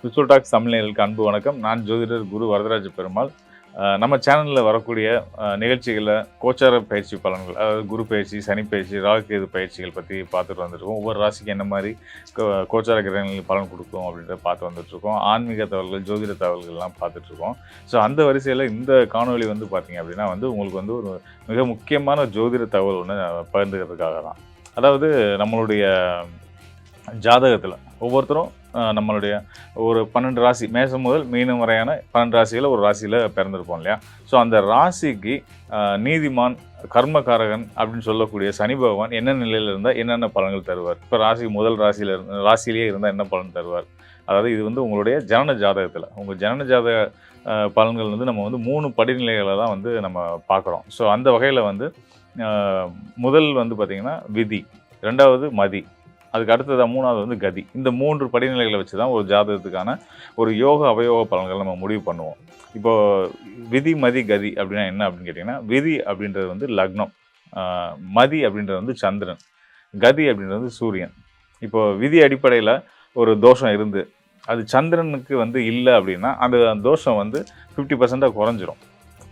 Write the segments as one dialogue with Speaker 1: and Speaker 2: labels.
Speaker 1: Spiritual tax Tamil நேயர்களுக்கு அன்பு வணக்கம். நான் ஜோதிடர் குரு வரதராஜ பெருமாள். நம்ம சேனலில் வரக்கூடிய நிகழ்ச்சிகளில் கோச்சார பயிற்சி பலன்கள், அதாவது குரு பயிற்சி, சனி பயிற்சி, ராகு கேது பயிற்சிகள் பற்றி பார்த்துட்டு வந்துருக்கோம். ஒவ்வொரு ராசிக்கு என்ன மாதிரி கோச்சார கிரகங்களுக்கு பலன் கொடுக்கும் அப்படின்றத பார்த்து வந்துட்டுருக்கோம். ஆன்மீக தகவல்கள், ஜோதிட தகவல்கள்லாம் பார்த்துட்ருக்கோம். ஸோ அந்த வரிசையில் இந்த காணொலி வந்து பார்த்தீங்க அப்படின்னா உங்களுக்கு வந்து ஒரு மிக முக்கியமான ஜோதிட தகவல் ஒன்று பகிர்ந்துக்கிறதுக்காக தான். அதாவது நம்மளுடைய ஜாதகத்தில் ஒவ்வொருத்தரும் நம்மளுடைய ஒரு 12 ராசி, மேசம் முதல் மீனம் வரையான 12 ராசியில் ஒரு ராசியில் பிறந்திருப்போம் இல்லையா? ஸோ அந்த ராசிக்கு நீதிமான், கர்மகாரகன் அப்படின்னு சொல்லக்கூடிய சனி பகவான் என்ன நிலையில் இருந்தால் என்னென்ன பலன்கள் தருவார்? இப்போ முதல் ராசியிலேயே இருந்தால் என்ன பலன் தருவார்? அதாவது இது வந்து உங்களுடைய ஜனன ஜாதகத்தில், உங்கள் ஜனன ஜாதக பலன்கள் வந்து நம்ம வந்து 3 படிநிலைகளை தான் வந்து நம்ம பார்க்குறோம். ஸோ அந்த வகையில் வந்து முதல் வந்து பார்த்திங்கன்னா விதி, 2வது மதி, அதுக்கு அடுத்தது 3வது வந்து கதி. இந்த 3 படிநிலைகளை வச்சு தான் ஒரு ஜாதகத்துக்கான ஒரு யோக அவயோக பலன்கள் நம்ம முடிவு பண்ணுவோம். இப்போது விதி, மதி, கதி அப்படின்னா என்ன அப்படின்னு கேட்டிங்கன்னா, விதி அப்படின்றது வந்து லக்னம், மதி அப்படின்றது வந்து சந்திரன், கதி அப்படின்றது வந்து சூரியன். இப்போது விதி அடிப்படையில் ஒரு தோஷம் இருந்து அது சந்திரனுக்கு வந்து இல்லை அப்படின்னா அந்த தோஷம் வந்து 50% குறைஞ்சிரும்.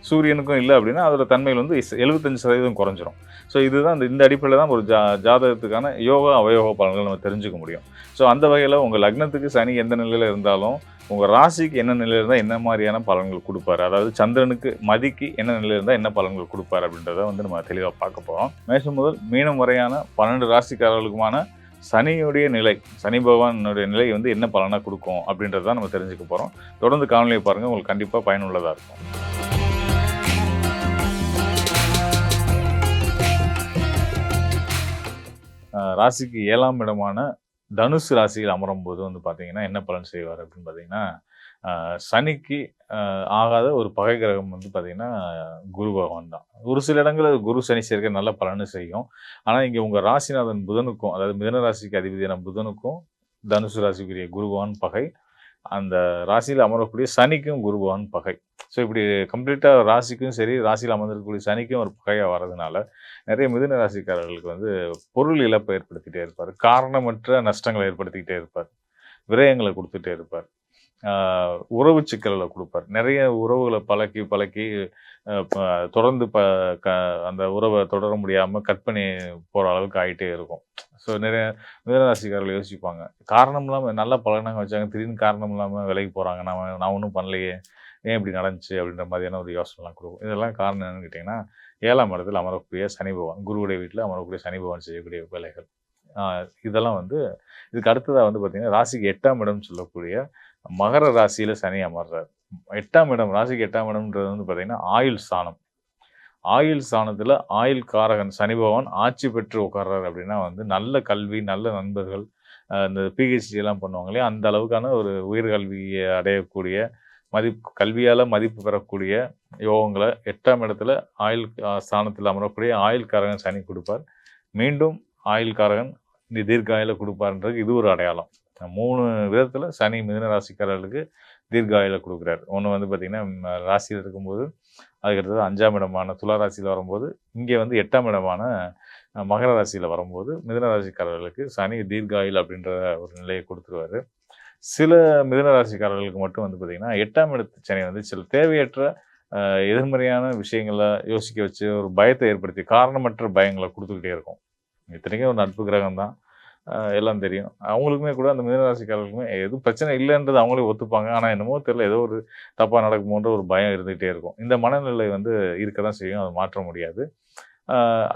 Speaker 1: சூரியனுக்கும் இல்லை அப்படின்னா அதோட தன்மையில் வந்து 75% குறைஞ்சிரும். ஸோ இதுதான் இந்த அடிப்படையில் தான் ஒரு ஜாதகத்துக்கான யோகா அவயோக பலன்கள் நம்ம தெரிஞ்சுக்க முடியும். ஸோ அந்த வகையில் உங்கள் லக்னத்துக்கு சனி எந்த நிலையில் இருந்தாலும் உங்கள் ராசிக்கு என்ன நிலையில் இருந்தால் என்ன மாதிரியான பலன்கள் கொடுப்பாரு, அதாவது சந்திரனுக்கு மதிக்கு என்ன நிலையில் இருந்தால் என்ன பலன்கள் கொடுப்பாரு அப்படின்றத வந்து நம்ம தெளிவாக பார்க்க போகிறோம். மேஷம் முதல் மீனம் வரையான 12 ராசிக்காரர்களுக்குமான சனியுடைய நிலை, சனி பகவானுடைய நிலை வந்து என்ன பலனாக கொடுக்கும் அப்படின்றத நம்ம தெரிஞ்சுக்க போகிறோம். தொடர்ந்து காணொலியை பாருங்கள், உங்களுக்கு கண்டிப்பாக பயனுள்ளதாக இருக்கும். ராசிக்கு 7ஆம் இடமான தனுசு ராசியில் அமரும் போது வந்து பார்த்தீங்கன்னா என்ன பலன் செய்வார் அப்படின்னு பார்த்தீங்கன்னா, சனிக்கு ஆகாத ஒரு பகை கிரகம் வந்து பார்த்தீங்கன்னா குரு பகவான் தான். ஒரு சில இடங்களில் குரு சனி சேர்க்கை நல்ல பலனை செய்யும். ஆனால் இங்கே உங்கள் ராசிநாதன் புதனுக்கும், அதாவது மிதுன ராசிக்கு அதிபதியான புதனுக்கும் தனுசு ராசிக்குரிய குரு பகவான் பகை, அந்த ராசியில் அமரக்கூடிய சனிக்கும் குரு பகவான் பகை. ஸோ இப்படி கம்ப்ளீட்டாக ராசிக்கும் சரி, ராசியில் அமர்ந்திருக்கக்கூடிய சனிக்கும் ஒரு பகையாக வர்றதுனால நிறைய மிதுன ராசிக்காரர்களுக்கு வந்து பொருள் இழப்பை ஏற்படுத்திகிட்டே இருப்பார், காரணமற்ற நஷ்டங்களை ஏற்படுத்திக்கிட்டே இருப்பார், விரயங்களை கொடுத்துட்டே இருப்பார், உறவு சிக்கல்களை கொடுப்பார். நிறைய உறவுகளை பழக்கி தொடர்ந்து அந்த உறவை தொடர முடியாமல் கட் பண்ணி போகிற அளவுக்கு ஆகிட்டே இருக்கும். ஸோ நிறைய மிதனராசிக்காரர்கள் யோசிப்பாங்க, காரணம் இல்லாமல் நல்ல பழகினாங்க வச்சாங்க, திடீர்னு காரணம் இல்லாமல் விலைக்கு போகிறாங்க, நான் ஒன்றும் பண்ணலையே, ஏன் இப்படி நடந்துச்சு அப்படின்ற மாதிரியான ஒரு யோசனைலாம் கொடுக்கும். இதெல்லாம் காரணம் என்னென்னு கேட்டிங்கன்னா, 7ஆம் இடத்தில் அமரக்கூடிய சனி பகவான், குருவுடைய வீட்டில் அமரக்கூடிய சனி பகவான் செய்யக்கூடிய வேலைகள். இதெல்லாம் வந்து இதுக்கு அடுத்ததாக வந்து பார்த்திங்கன்னா, ராசிக்கு 8ஆம் இடம் சொல்லக்கூடிய மகர ராசியில் சனி அமர்றார். 8ஆம் இடம், ராசிக்கு 8ஆம் இடம்ன்றது வந்து பார்த்திங்கன்னா ஆயுள் ஸ்தானம். ஆயுள் ஸ்தானத்தில் ஆயுள் காரகன் சனி பகவான் ஆட்சி பெற்று உட்கார்றாரு அப்படின்னா வந்து நல்ல கல்வி, நல்ல நண்பர்கள், இந்த பிஹெச்டிலாம் பண்ணுவாங்க இல்லையா, அந்த அளவுக்கான ஒரு உயர்கல்வியை அடையக்கூடிய, கல்வியால் மதிப்பு பெறக்கூடிய யோகங்களை 8ஆம் இடத்துல ஆயுள் ஸ்தானத்தில் அமரக்கூடிய ஆயுள் காரகன் சனி கொடுப்பார். மீண்டும் ஆயுள் காரகன் தீர்க்காயில கொடுப்பாருன்றது இது ஒரு அடையாளம். 3 விதத்தில் சனி மிதுன ராசிக்காரர்களுக்கு தீர்க்காயில கொடுக்குறாரு. ஒன்று வந்து பார்த்திங்கன்னா ராசியில் இருக்கும்போது, அதுக்கடுத்தது 5ஆம் இடமான துலா ராசியில் வரும்போது, இங்கே வந்து 8ஆம் இடமான மகர ராசியில் வரும்போது மிதுன ராசிக்காரர்களுக்கு சனி தீர்க்காயில் அப்படின்ற ஒரு நிலையை கொடுத்துருவார். சில மிதுன ராசிக்காரர்களுக்கு மட்டும் வந்து பார்த்திங்கன்னா 8ஆம் இடத்து சனி வந்து சில தேவையற்ற எதிர்மறையான விஷயங்களை யோசிக்க வச்சு ஒரு பயத்தை ஏற்படுத்தி காரணமற்ற பயங்களை கொடுத்துக்கிட்டே இருக்கும். இத்தனைக்கும் ஒரு நட்பு கிரகம் தான், எல்லாம் தெரியும். அவங்களுக்குமே கூட அந்த மிதனராசிக்காரர்களுக்குமே எதுவும் பிரச்சனை இல்லைன்றது அவங்களே ஒத்துப்பாங்க. ஆனால் என்னமோ தெரியல, ஏதோ ஒரு தப்பாக நடக்குமோன்ற ஒரு பயம் இருந்துகிட்டே இருக்கும். இந்த மனநிலை வந்து இருக்க தான் செய்யும், அதை மாற்ற முடியாது.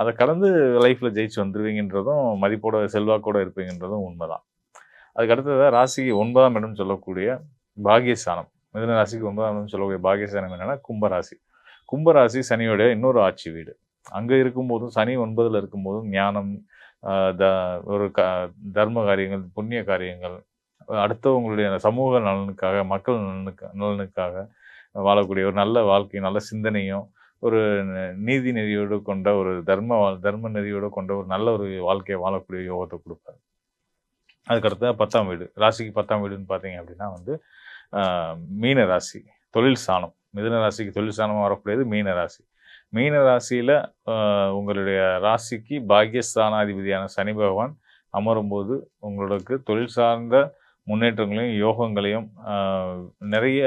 Speaker 1: அதை கடந்து லைஃப்பில் ஜெயிச்சு வந்துடுவீங்கன்றதும், மதிப்போட செல்வாக்கோடு இருப்பீங்கன்றதும் உண்மை தான். அதுக்கு அடுத்ததாக ராசிக்கு 9ஆம் இடம் சொல்லக்கூடிய பாகியஸ்தானம், மிதுன ராசிக்கு 9ஆம் இடம் சொல்லக்கூடிய பாகியஸ்தானம் என்னென்னா கும்பராசி. கும்பராசி சனியோட இன்னொரு ஆட்சி வீடு. அங்கே இருக்கும்போதும், சனி 9ல் இருக்கும்போதும் ஞானம், ஒரு தர்ம காரியங்கள், புண்ணிய காரியங்கள், அடுத்தவங்களுடைய சமூக நலனுக்காக, மக்கள் நலனுக்காக வாழக்கூடிய ஒரு நல்ல வாழ்க்கை, நல்ல சிந்தனையும், ஒரு நீதி நெறியோடு கொண்ட ஒரு தர்ம நெறியோடு கொண்ட ஒரு நல்ல ஒரு வாழ்க்கையை வாழக்கூடிய யோகத்தை கொடுப்பாரு. அதுக்கடுத்த 10ஆம் வீடு, ராசிக்கு 10ஆம் வீடுன்னு பார்த்தீங்க அப்படின்னா வந்து மீன ராசி, தொழில் ஸ்தானம். மிதுன ராசிக்கு தொழில் ஸ்தானமாக வரக்கூடியது மீன ராசி. மீன ராசியில் உங்களுடைய ராசிக்கு பாக்கியஸ்தானாதிபதியான சனி பகவான் அமரும்போது உங்களுக்கு தொழில் சார்ந்த முன்னேற்றங்களையும், யோகங்களையும் நிறைய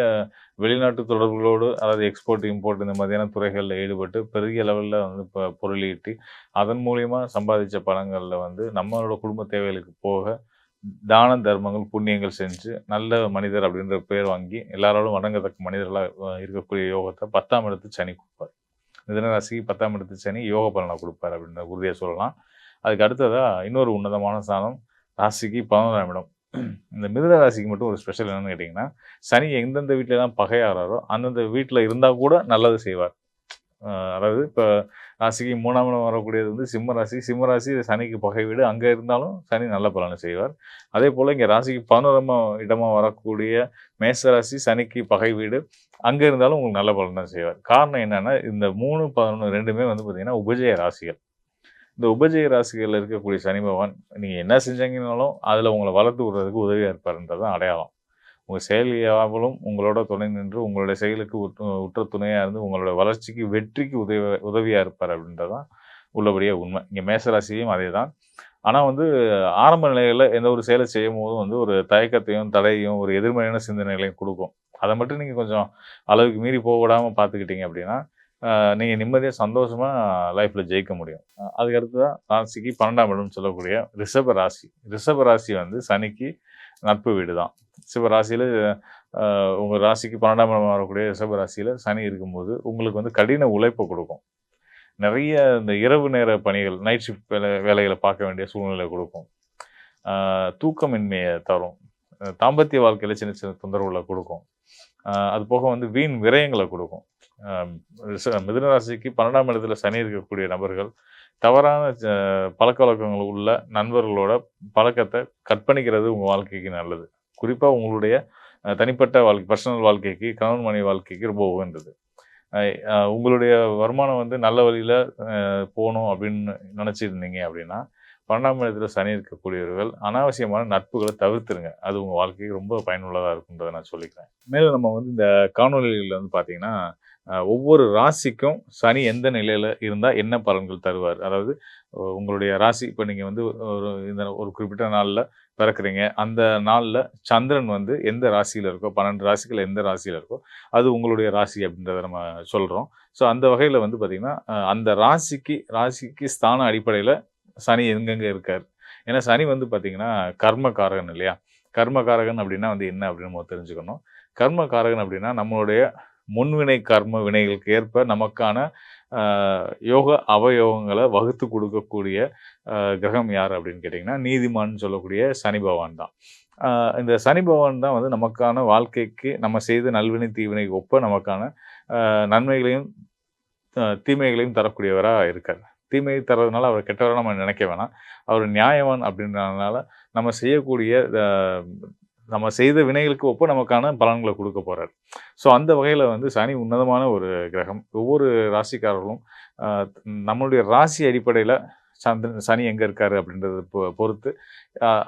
Speaker 1: வெளிநாட்டு தொடர்புகளோடு அதாவது எக்ஸ்போர்ட், இம்போர்ட் இந்த மாதிரியான துறைகள்ல ஈடுபட்டு பெரிய லெவல்ல வந்து பொருள் ஈட்டி, அதன் மூலியமா சம்பாதிச்ச பணங்கள்ல வந்து நம்மளோட குடும்ப தேவைகளுக்கு போக, தான தர்மங்கள், புண்ணியங்கள் செஞ்சு, நல்ல மனிதர் அப்படின்ற பேர் வாங்கி, எல்லாராலும் வணங்கத்தக்க மனிதர்களா இருக்கக்கூடிய யோகத்த 10ஆம் இடத்து சனி குடுப்பார். மிதுன ராசிக்கு 10ஆம் இடத்து சனி யோக பலன குடுப்பார் அப்படின்ற உறுதியா சொல்லலாம். அதுக்கு அடுத்ததா இன்னொரு உன்னதமான ஸ்தானம் ராசிக்கு 11ஆம் இடம். இந்த மிதுன ராசிக்கு மட்டும் ஒரு ஸ்பெஷல் என்னன்னு கேட்டீங்கன்னா, சனி எந்தெந்த வீட்லலாம் பகையாறாரோ, அந்தந்த வீட்ல இருந்தா கூட நல்லது செய்வார். அதாவது இப்ப ராசிக்கு 3ஆம் இடம் வரக்கூடியது வந்து சிம்ம ராசி. சிம்ம ராசி சனிக்கு பகை வீடு. அங்க இருந்தாலும் சனி நல்ல பலனை செய்வார். அதேபோல இங்க ராசிக்கு 11ஆம் இடமா வரக்கூடிய மேஷ ராசி சனிக்கு பகை வீடு. அங்க இருந்தாலும் உங்களுக்கு நல்ல பலன் தான் செய்வார். காரணம் என்னன்னா, இந்த 3, 11 2மே வந்து பார்த்தீங்கன்னா, உபஜய ராசிகள். இந்த உபஜய ராசிகள்ல இருக்கக்கூடிய சனி பகவான், நீங்க என்ன செஞ்சீங்கனாலும், அதுல உங்கள வளர்த்து விடுறதுக்கு உதவியா இருப்பாருன்றது தான் அடையாளம். உங்க செயல் யாவலும் உங்களோட துணை நின்று, உங்களுடைய செயலுக்கு உற்ற துணையா இருந்து, உங்களோட வளர்ச்சிக்கு, வெற்றிக்கு உதவியா இருப்பார் அப்படின்றது தான் உள்ளபடியே உண்மை. இங்க மேஷ ராசியும் அதேதான். ஆனா வந்து ஆரம்ப நிலைகள்ல எந்த ஒரு செயலை செய்யும்போதும் வந்து ஒரு தயக்கத்தையும், தடையையும், ஒரு எதிர்மறையான சிந்தனைகளையும் குடுக்கும். அத மட்டும் நீங்க கொஞ்சம் அளவுக்கு மீறி போக விடாம பார்த்துக்கிட்டீங்க அப்படின்னா, நீங்க நிம்மதியா, சந்தோஷமா லைஃப்ல ஜெயிக்க முடியும். அதுக்கு அடுத்ததா ராசிக்கு 12ஆம் இடம்னு சொல்லக்கூடிய ரிஷப ராசி. ரிஷப ராசி வந்து சனிக்கு நட்பு வீடு தான். ரிஷப ராசியில உங்க ராசிக்கு 12ஆம் இடம் வரக்கூடிய ரிஷப ராசியில சனி இருக்கும்போது, உங்களுக்கு வந்து கடின உழைப்ப குடுக்கும். நெறைய இந்த இரவு நேர பணிகள், நைட் ஷிஃப்ட் வேலைகள பார்க்க வேண்டிய சூழ்நிலை குடுக்கும். தூக்கமின்மைய தரும். தாம்பத்திய வாழ்க்கையில சின்ன சின்ன தொந்தரவுகள குடுக்கும். அது போக வந்து வீண் விரயங்கள குடுக்கும். மிதுன ராசிக்கு 12ஆம் இடத்துல சனி இருக்கக்கூடிய நபர்கள், தவறான பழக்கவழக்கங்கள் உள்ள நண்பர்களோட பழக்கத்த கட் பண்ணிக்கிறது உங்க வாழ்க்கைக்கு நல்லது. குறிப்பா உங்களுடைய தனிப்பட்ட வாழ்க்கை, பர்சனல் வாழ்க்கைக்கு, கணவன் மனைவி வாழ்க்கைக்கு ரொம்ப உகந்தது. உங்களுடைய வருமானம் வந்து நல்ல வழியில போணும் அப்படின்னு நினைச்சிருந்தீங்க அப்படின்னா, 12ஆம் இடத்துல சனி இருக்கக்கூடியவர்கள் அனாவசியமான நட்புகள தவிர்த்துருங்க. அது உங்க வாழ்க்கைக்கு ரொம்ப பயனுள்ளதா இருக்கும்ன்றத நான் சொல்லிக்கிறேன். மேலும் நம்ம வந்து இந்த காணொளிகள்ல வந்து பார்த்தீங்கன்னா, ஒவ்வொரு ராசிக்கும் சனி எந்த நிலையில இருந்தா என்ன பலன்கள் தருவார்? அதாவது உங்களுடைய ராசி இப்ப நீங்க வந்து ஒரு குறிப்பிட்ட நாள்ல பிறக்குறீங்க. அந்த நாள்ல சந்திரன் வந்து எந்த ராசியில இருக்கோ, 12 ராசிகள் எந்த ராசியில இருக்கோ, அது உங்களுடைய ராசி அப்படின்றத நம்ம சொல்றோம். ஸோ அந்த வகையில வந்து பார்த்தீங்கன்னா, அந்த ராசிக்கு ஸ்தான அடிப்படையில சனி எங்கெங்க இருக்காரு? ஏன்னா சனி வந்து பார்த்தீங்கன்னா, கர்மகாரகன் இல்லையா? கர்மகாரகன் அப்படின்னா வந்து என்ன அப்படின்னு நம்ம தெரிஞ்சுக்கணும். கர்மகாரகன் அப்படின்னா நம்மளுடைய முன்வினை கர்ம வினைகளுக்கு ஏற்ப நமக்கான யோக அவயோகங்கள வகுத்து கொடுக்கக்கூடிய கிரகம் யார் அப்படின்னு கேட்டிங்கன்னா, நீதிமான்னு சொல்லக்கூடிய சனி பகவான் தான். இந்த சனி பகவான் தான் வந்து நமக்கான வாழ்க்கைக்கு நம்ம செய்த நல்வினை, தீவினைக்கு ஒப்ப நமக்கான நன்மைகளையும், தீமைகளையும் தரக்கூடியவரா இருக்கார். தீமையை தர்றதுனால அவர் கெட்டவரா நம்ம நினைக்க வேணாம். அவர் நியாயவான் அப்படின்றதுனால நம்ம செய்யக்கூடிய நம்ம செய்த வினைகளுக்கு ஒப்ப நமக்கான பலன்களை கொடுக்க போறார். ஸோ அந்த வகையில வந்து சனி உன்னதமான ஒரு கிரகம். ஒவ்வொரு ராசிக்காரர்களும் நம்மளுடைய ராசி அடிப்படையில சனி எங்க இருக்காரு அப்படின்றத பொறுத்து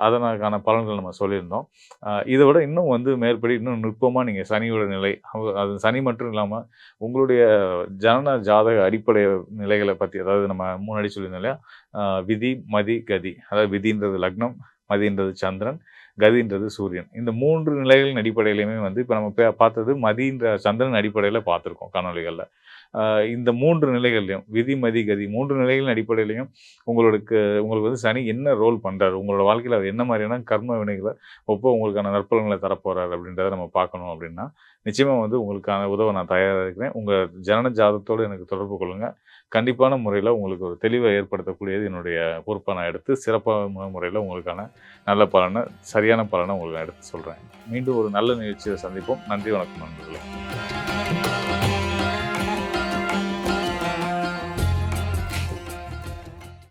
Speaker 1: அதற்கான பலன்கள் நம்ம சொல்லியிருந்தோம். இதை விட இன்னும் வந்து மேற்படி இன்னும் நுட்பமா நீங்க சனியோட நிலை, அது சனி மட்டும் இல்லாம உங்களுடைய ஜனன ஜாதக அடிப்படை நிலைகளை பத்தி, அதாவது நம்ம முன்னாடி சொல்லியிருந்தோம் இல்லையா, விதி, மதி, கதி. அதாவது விதின்றது லக்னம், மதின்றது சந்திரன், கதின்றது சூரியன். இந்த 3 நிலைகளின் அடிப்படையிலுமே வந்து இப்ப நம்ம பார்த்தது மதின்ற சந்திரன் அடிப்படையில பார்த்திருக்கோம் காணொளிகள்ல. இந்த 3 நிலைகள்லயும் விதி, மதி, கதி 3 நிலைகளின் அடிப்படையிலயும் உங்களுக்கு வந்து சனி என்ன ரோல் பண்றாரு? உங்களோட வாழ்க்கையில அவர் என்ன மாதிரியான கர்ம வினைகள ஒப்ப உங்களுக்கான நற்பலன்களை தரப்போறாரு அப்படின்றத நம்ம பார்க்கணும் அப்படின்னா, நிச்சயமா வந்து உங்களுக்கான உதவ நான் தயாரா இருக்கிறேன். உங்க ஜனன ஜாதகத்தோடு எனக்கு தொடர்பு கொள்ளுங்க. கண்டிப்பான முறையில உங்களுக்கு ஒரு தெளிவை ஏற்படுத்தக்கூடியது என்னுடைய பொறுப்பா நான் எடுத்து, சிறப்பான முறையில உங்களுக்கான நல்ல பலன, சரியான பலன உங்களுக்கு நான் எடுத்து சொல்றேன். மீண்டும் ஒரு நல்ல நிகழ்ச்சியில சந்திப்போம். நன்றி, வணக்கம் நண்பர்களே.